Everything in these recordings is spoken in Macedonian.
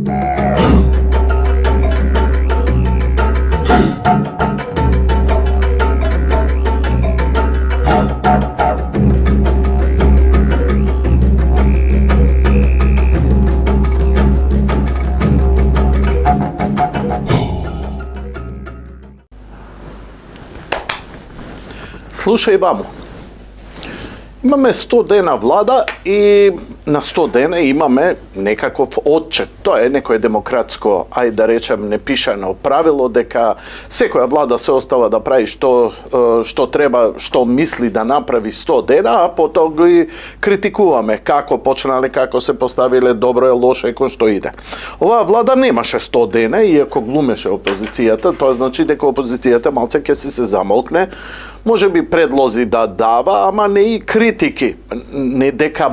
Slušaj vamo, imаме 100 dena vlada i na 100 dena imаме nekakov odčet. To je neko demokratsko, ajde da rečem, nepišano pravilo, deka sekoja vlada se ostava da pravi što treba, što misli da napravi 100 dena, a potom gi kritikuvame kako počnali, kako se postavile, dobro je, loše, ko što ide. Ova vlada nemaše 100 dena, iako glumеше opozicijata, to znači deka opozicijata malce ke se zamolkne, može bi predlozi da dava, ama ne i kritiki. Ne deka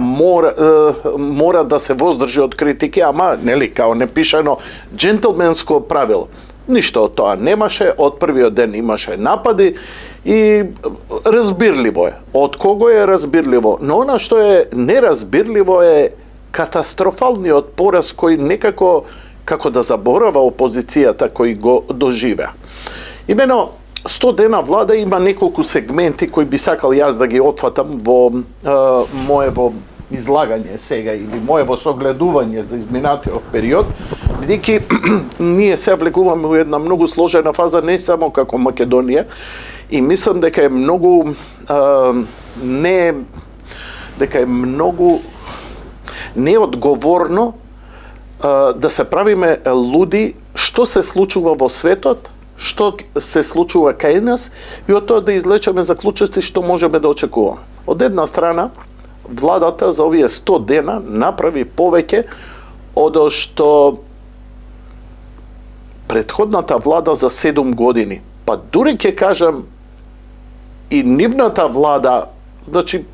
mora da se vozdrži od kritike, ama neli kao nepišano džentlmensko pravilo. Ništa od toga nemaše, od prvi den imaše napadi i razbirljivo je. Od kogo je razbirljivo? No ono što je nerazbirljivo je katastrofalni odporaz koji nekako, kako da zaborava opozicijata koji go dožive. Imeno, 100 dena vlada ima nekoliko segmenti koji bi sakal jaz da gi otvatam vo mojevo izlaganje сега ili mojevo sogleduvanje za izminatio period, vidiki nije se vleguvamo u jedna mnogo složena faza, ne samo kako Makedonija, i mislim дека je mnogo neodgovorno da se pravиме луди што се случува во светот, што се случува кај нас и од тоа да излечеме заклучоци што можеме да очекуваме. Од една страна, владата за овие 100 дена направи повеќе од што претходната влада за 7 години. Па дури ќе кажам и нивната влада, значи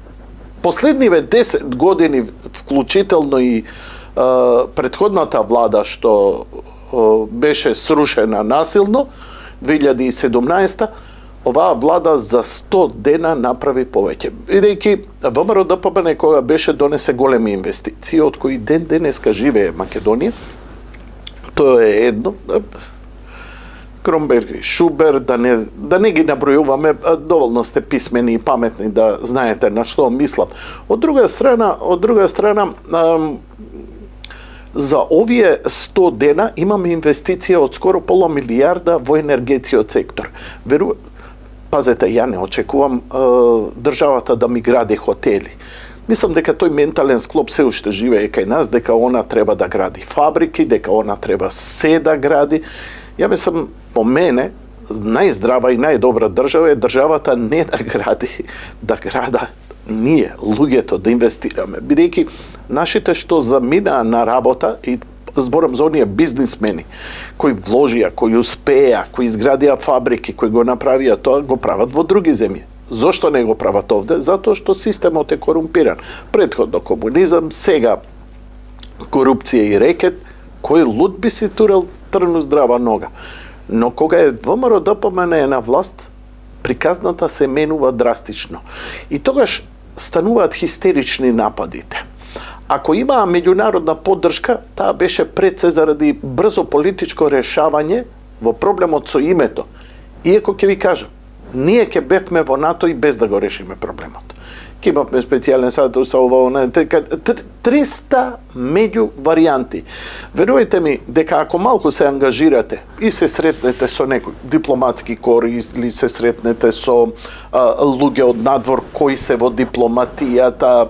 последниве 10 години вклучително и претходната влада што беше срушена насилно 2017, оваа влада за 100 дена направи повеќе. Бидејќи ВМРО ДПМН кога беше донесе големи инвестиции, од кои ден денеска живее Македонија, тоа е едно. Кромберг и Шубер, да не ги набројуваме, доволно сте писмени и паметни да знаете на што мислам. Од друга страна, за овие 100 дена имаме инвестиција од скоро пола милијарда во енергетскиот сектор. Пазете, ја не очекувам државата да ми гради хотели. Мислам дека тој ментален склоп се уште живее кај нас, дека она треба да гради фабрики, дека она треба се да гради. Ја мислам, по мене, најздрава и најдобра држава е државата не да гради, да града ние, луѓето, да инвестираме. Бидејќи нашите што заминаа на работа, и зборам за оние бизнисмени, кои вложија, кои успеа, кои изградија фабрики, кои го направија тоа, го прават во други земји. Зошто не го прават овде? Затоа што системот е корумпиран. Претходно комунизам, сега корупција и рекет, кој луд би си турал трну здрава нога. Но кога е ВМРО ДПМН е на власт, приказната се менува драстично. И тогаш стануваат хистерични нападите. Ако имаа меѓународна поддршка, таа беше пред се заради брзо политичко решавање во проблемот со името. Иако ќе ви кажам, ние ќе бевме во НАТО и без да го решиме проблемот. Ке имавме специјален статус со ова, 300 меѓу варијанти. Верувајте ми дека ако малку се ангажирате и се сретнете со некој дипломатски кор или се сретнете со луѓе од надвор кои се во дипломатијата,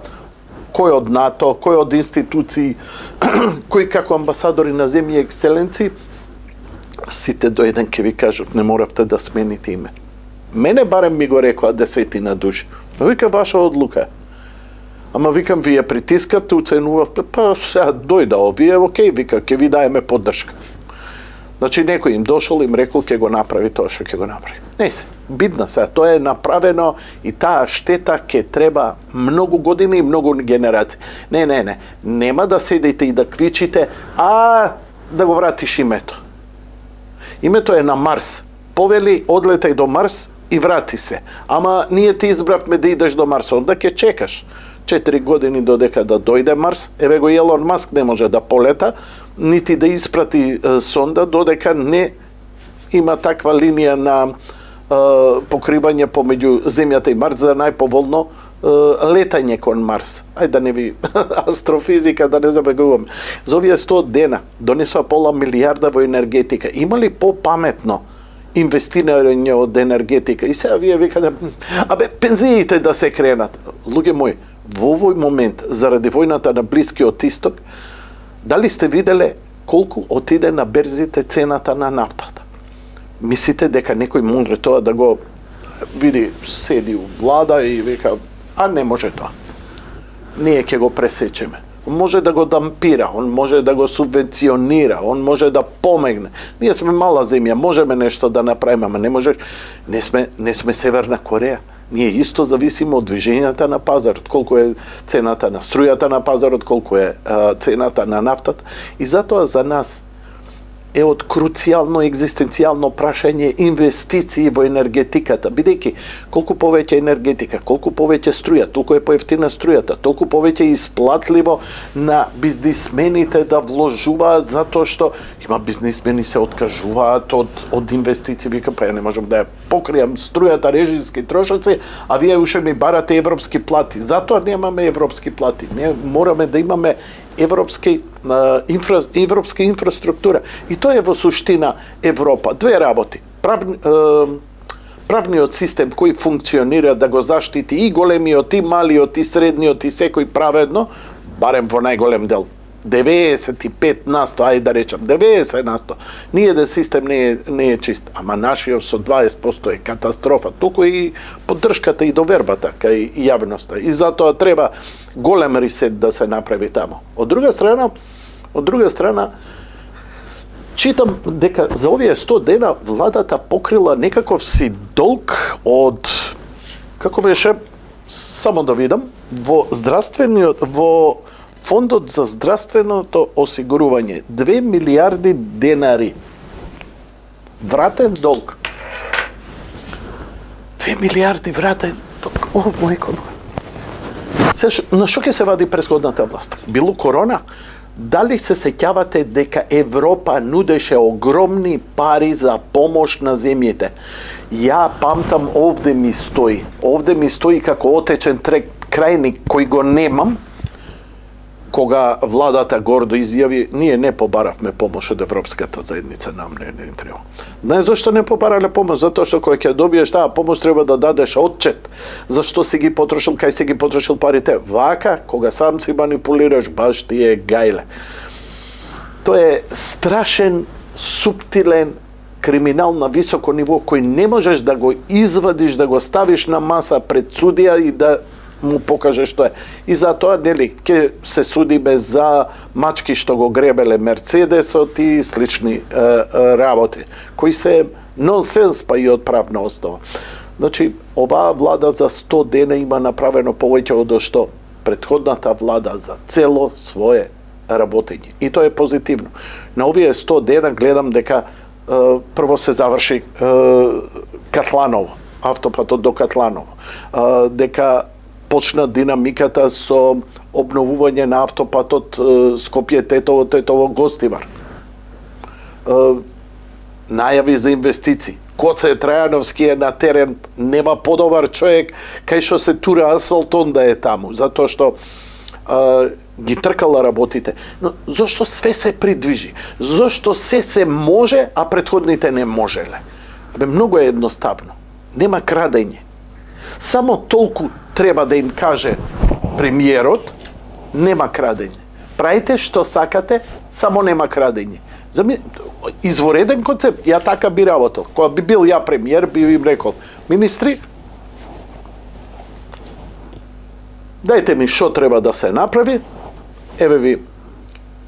кој од НАТО, кој од институции, кои како амбасадори на земји екселенци, сите до еден ќе ви кажат не моравте да смените име. Мене барем ми го рекоа 10 души. Но вика ваша одлука. Ама викам вие притискате, уценувате, па сега дојда овие, окей, вика, ќе ви даеме поддршка. Значи некој им дошол, им рекол ќе го направи тоа што ќе го направи. Не се, бидна сега, тоа е направено и таа штета ќе треба многу години и многу генерации. Не, нема да седите и да квичите, а да го вратиш името. Името е на Марс. Повели, одлетај до Марс и врати се. Ама ние ти избравме да идеш до Марс, онда ќе чекаш 4 години додека да дојде Марс. Еве го Елон Маск не може да полета, niti да испрати сонда, додека не има таква линија на покривање помеѓу Земјата и Марс за најповолно летање кон Марс. Ајде да не ви астрофизика, да не забегувам. За овие 100 дена донесоа пола милијарда во енергетика. Има ли попаметно инвестирање од енергетика? И сега вие викате, пензиите да се кренат. Луѓе мои, во овој момент, заради војната на Блискиот Исток, дали сте виделе колку отиде на берзите цената на нафтата? Мислите дека некој може тоа да го види, седи у влада и вика, не може тоа. Ние ќе го пресечеме. Он може да го дампира, он може да го субвенционира, он може да помогне. Ние сме мала земја, можеме нешто да направиме, ама не можеш. Не сме Северна Кореја. Ние исто зависиме од движењата на пазарот, колку е цената на струјата на пазарот, колку е цената на нафтата. И затоа за нас е од круцијално екзистенцијално прашање инвестиции во енергетиката, бидејќи колку повеќе енергетика, колку повеќе струја, толку е поевтина струјата, толку повеќе исплатливо на бизнисмените да вложуваат, затоа што има бизнисмени се откажуваат од инвестиции, вика па ја не можам да ја покријам струјата, режиски трошоци, а вие уште ми барате европски плати. Затоа немаме европски плати. Ние мораме да имаме европска инфраструктура. И тоа е во суштина Европа. Две работи. Правниот систем кој функционира да го заштити и големиот, и малиот, и средниот, и секој праведно, барем во најголем дел. 95%, ајде да речам, 90%. Ниеден систем не е чист. Ама нашиот со 20% е катастрофа. Туку и поддршката и довербата кај јавноста. И затоа треба голем ресет да се направи тамо. Од друга страна, читам дека за овие 100 дена владата покрила некаков си долг од, како беше, само да видам, во Фондот за здравственото осигурување 2 милијарди денари. Вратен долг. 2 милијарди вратен долг. О, мојко. На што ќе се вади претходната власт? Било корона? Дали се сеќавате дека Европа нудеше огромни пари за помош на земјите? Ја памтам, овде ми стои како отечен крајник кој го немам, кога владата гордо изјави, ние не побаравме помош од Европската заедница, нам не треба. Знаеш зашто не побарале помош? Затоа што кога ќе добиеш таа помош треба да дадеш отчет зашто си ги потрошил, кај си ги потрошил парите. Вака, кога сам си манипулираш, баш ти е гајле. Тоа е страшен, суптилен криминал на високо ниво кој не можеш да го извадиш, да го ставиш на маса пред судија и да му покаже што е. И затоа, нели, ќе се судиме за мачки што го гребеле Мерцедесот и слични работи, кои се нонсенс па и од правна основа. Значи, оваа влада за 100 дена има направено повеќе од што претходната влада за цело свое работење. И тоа е позитивно. На овие 100 дена гледам дека прво се заврши Катланово, автопатот до Катланово, дека почна динамиката со обновување на автопатот Скопје-Тетово Гостивар. Најави за инвестиции. Коце Трајановски е на терен, нема подобар човек кај што се тура асфалт, он да е таму, затоа што ги тркала работите. Но зошто све се придвижи? Зошто се може, а претходните не можеле? Многу е едноставно. Нема крадење. Само толку треба да им каже премиерот, нема крадење. Правите што сакате, само нема крадење. Извореден концепт, ја така би работел. Кога би бил ја премиер, би им рекол, министри, дајте ми што треба да се направи, еве ви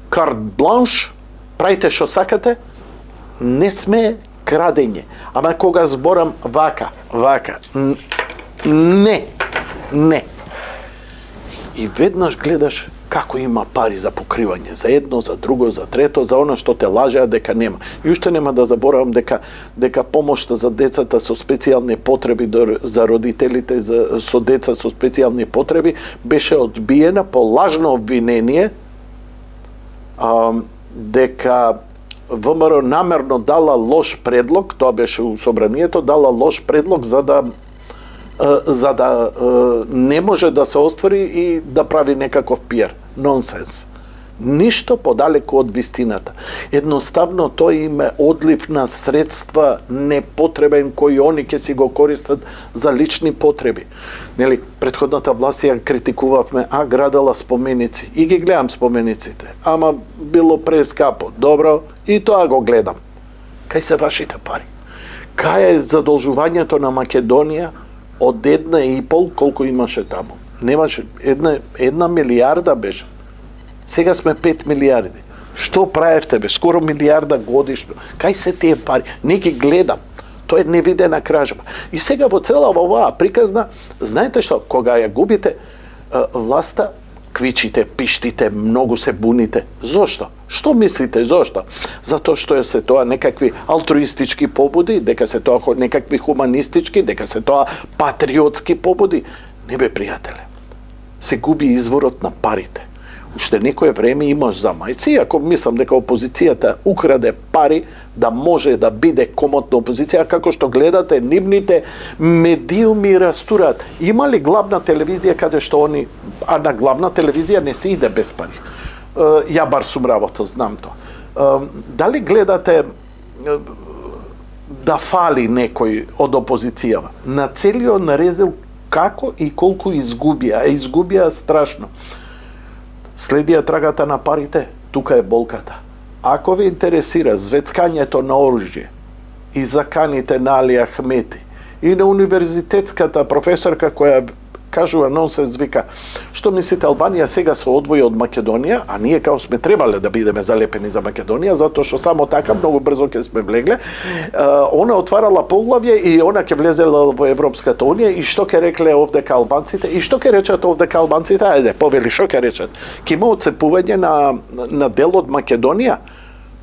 карт бланш, правите што сакате, не сме крадење. Ама кога зборам вака, не. И веднаш гледаш како има пари за покривање, за едно, за друго, за трето, за оно што те лажеа дека нема. И уште нема да заборавам дека помошта за децата со специјални потреби, за родителите со деца со специјални потреби, беше одбиена по лажно обвинение дека ВМРО намерно дала лош предлог, тоа беше у собранието, дала лош предлог за да не може да се оствари и да прави некаков пиар. Нонсенс. Ништо подалеку од вистината. Едноставно тој им е одлив на средства непотребен кои они ќе си го користат за лични потреби. Нели, претходната власт ја критикувавме, градела споменици. И ги гледам спомениците. Ама било прескапо. Добро, и тоа го гледам. Кај се вашите пари? Кај е задолжувањето на Македонија од 1,5 колку имаше таму? Немаше, една милиарда беше. Сега сме 5 милиарди. Што правевте бе? Скоро милиарда годишно. Кај се тие пари? Не ги гледам. Тоа е невидена кражба. И сега во цела оваа приказна, знаете што? Кога ја губите власта, квичите, пиштите, многу се буните. Зошто? Што мислите зошто? Затоа што се тоа некакви алтруистички побуди, дека се тоа некакви хуманистички, дека се тоа патриотски побуди. Не бе, пријателе. Се губи изворот на парите. Уште некое време имаш замајци, ако мислам дека опозицијата украде пари да може да биде комотна опозиција, како што гледате нивните медиуми растурат. Има ли главна телевизија каде што они, на главна телевизија не се иде без пари. Ја бар сум работал, знам тоа. Дали гледате да фали некој од опозицијава? На целиот нарезил како и колку изгубија, изгубија страшно. Следија трагата на парите, тука е болката. Ако ви интересира звецкањето на оружје и заканите на Али Ахмети и на универзитетската професорка која кажува нонсенс, вика, што мислите, Албанија сега се одвои од Македонија, а ние као сме требале да бидеме залепени за Македонија, затоа што само така многу брзо ќе сме влегле. Она отварала поглавје и она ќе влезела во Европската унија и што ќе рекле овдека албанците и што ќе речат овдека албанците? Ајде, повели што ќе речат? Ќе има отцепување на дел од Македонија?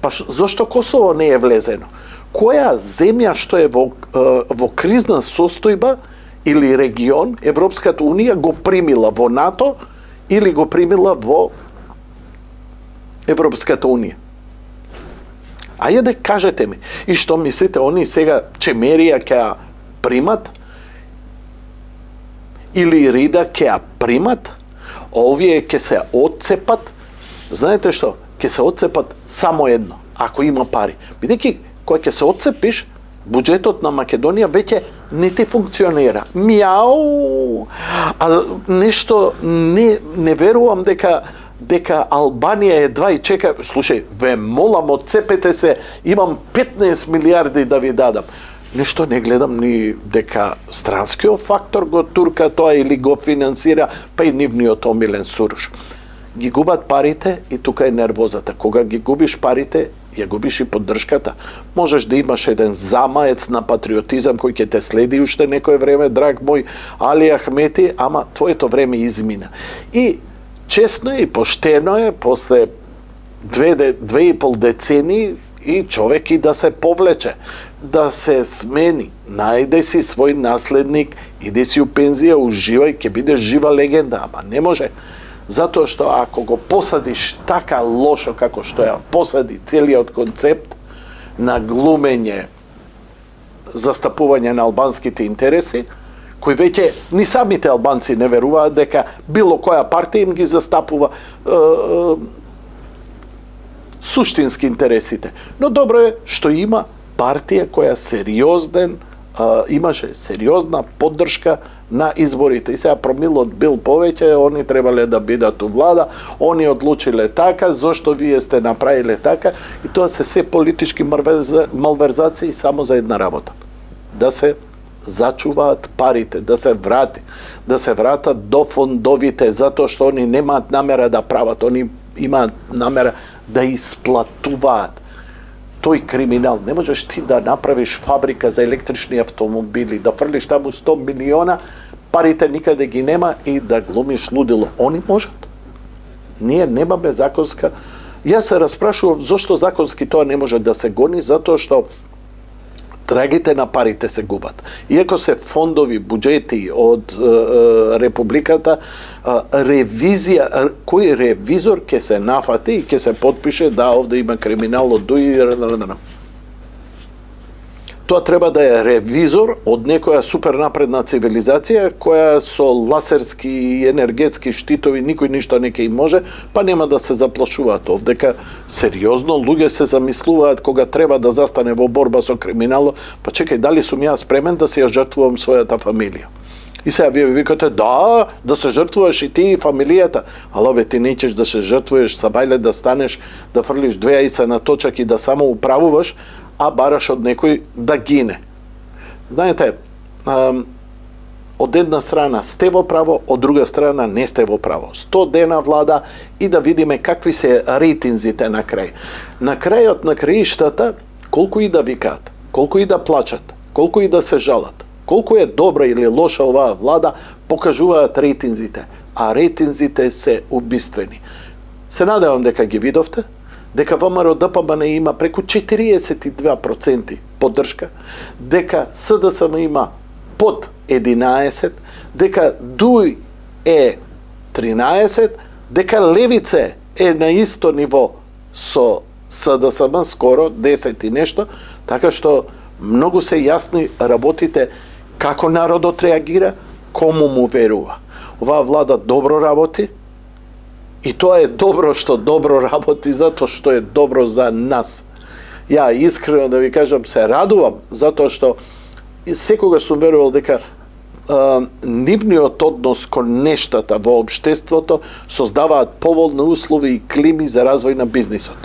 Па зошто Косово не е влезено? Која земја што е во кризна состојба или регион, Европската унија го примила во НАТО или го примила во Европската унија? Ајде, кажете ми. И што мислите, они сега Чемерија ќе ја примат? Или Рида ќе ја примат? Овие ќе се отцепат? Знаете што? Ќе се отцепат само едно, ако има пари. Бидејќи, кој ќе се отцепиш, буџетот на Македонија веќе не те функционира. Мјау! А нешто не верувам дека Албанија едва и чека. Слушај, ве молам, отцепете се, имам 15 милиарди да ви дадам. Нешто не гледам ни дека странскиот фактор го турка тоа или го финансира, па и нивниот омилен Сурош. Ги губат парите и тука е нервозата. Кога ги губиш парите, ја губиш и поддршката. Можеш да имаш еден замаец на патриотизам кој ќе те следи уште некое време, драг мој Али Ахмети, ама твоето време измина. И честно и поштено е после 2,5 децени и човек и да се повлече, да се смени, најде си свој наследник, иди си у пензија, уживај, ќе бидеш жива легенда, ама не може. Затоа што ако го посадиш така лошо како што ја посади целиот концепт на глумење, застапување на албанските интереси, кои веќе ни самите албанци не веруваат дека било која партија им ги застапува суштински интересите. Но добро е што има партија која имаше сериозна поддршка на изборите. И сега промилот бил повеќе, они требале да бидат у влада, они одлучиле така, зошто вие сте направиле така, и тоа се политички малверзации само за една работа. Да се зачуваат парите, да се вратат до фондовите, затоа што они немаат намера да прават, они имаат намера да исплатуваат. Тој криминал, не можеш ти да направиш фабрика за електрични автомобили, да фрлиш таму 100 милиона, парите никаде ги нема и да глумиш лудило. Они можат. Ние немаме законска. Јас се распрашував зошто законски тоа не може да се гони, затоа што Драгите на парите се губат. Иако се фондови, буџети од Републиката, ревизија, кој ревизор ќе се нафати и ќе се потпише да овде има криминал од ДУИ. Тоа треба да е ревизор од некоја супер напредна цивилизација која со ласерски и енергетски штитови никој ништо не ќе им може, па нема да се заплашуваат овдека. Сериозно луѓе се замислуваат кога треба да застане во борба со криминалот, па чекај, дали сум јас спремен да се ја жртвувам својата фамилија? И сега вие викате, да се жртвуваш и ти и фамилијата. Ало бе, ти неќеш да се жртвуваш, сабајле да станеш, да фрлиш 2 јајца на точак и да само управуваш, а бараш од некој да гине. Знаете, од една страна сте во право, од друга страна не сте во право. 100 дена влада и да видиме какви се рейтинзите на крај. На крајот на краиштата, колку и да викаат, колку и да плачат, колку и да се жалат, колку е добра или лоша оваа влада, покажуваат рейтинзите, а рейтинзите се убиствени. Се надевам дека ги видовте, дека ВМРО ДПМН има преку 42% поддршка, дека СДСМ има под 11, дека ДУИ е 13, дека Левице е на исто ниво со СДСМ, скоро 10 и нешто, така што многу се јасни работите како народот реагира, кому му верува. Оваа влада добро работи, и тоа е добро што добро работи, затоа што е добро за нас. Ја искрено да ви кажам, се радувам, затоа што секогаш сум верувал дека нивниот однос кон нештата во општеството создаваат поволни услови и клими за развој на бизнисот.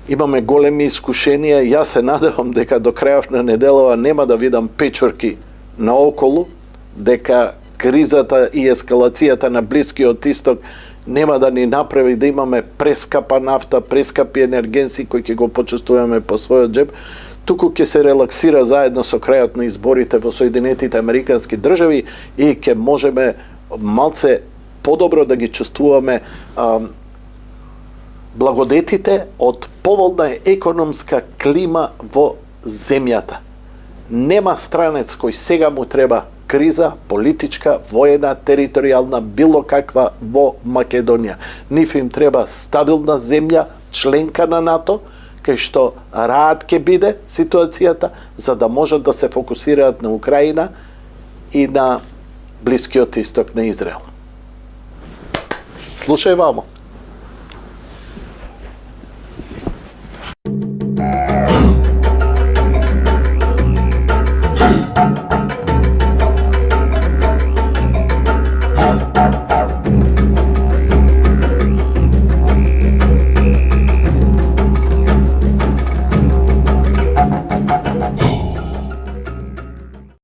Имаме големи искушенија, јас се надевам дека до крајот на неделава нема да видам печорки наоколу, дека кризата и ескалацијата на Блискиот Исток нема да ни направи да имаме прескапа нафта, прескапи енергенси кои ќе го почувствуваме по својот джеб, туку ќе се релаксира заедно со крајот на изборите во Соединетите Американски држави и ќе можеме малце подобро да ги чувствуваме благодетите од поволна економска клима во земјата. Нема странец кој сега му треба криза, политичка, воена, територијална, било каква во Македонија. Нив им треба стабилна земја, членка на НАТО, кај што раат ќе биде ситуацијата, за да можат да се фокусираат на Украина и на Блискиот Исток, на Израел. Слушај вамо.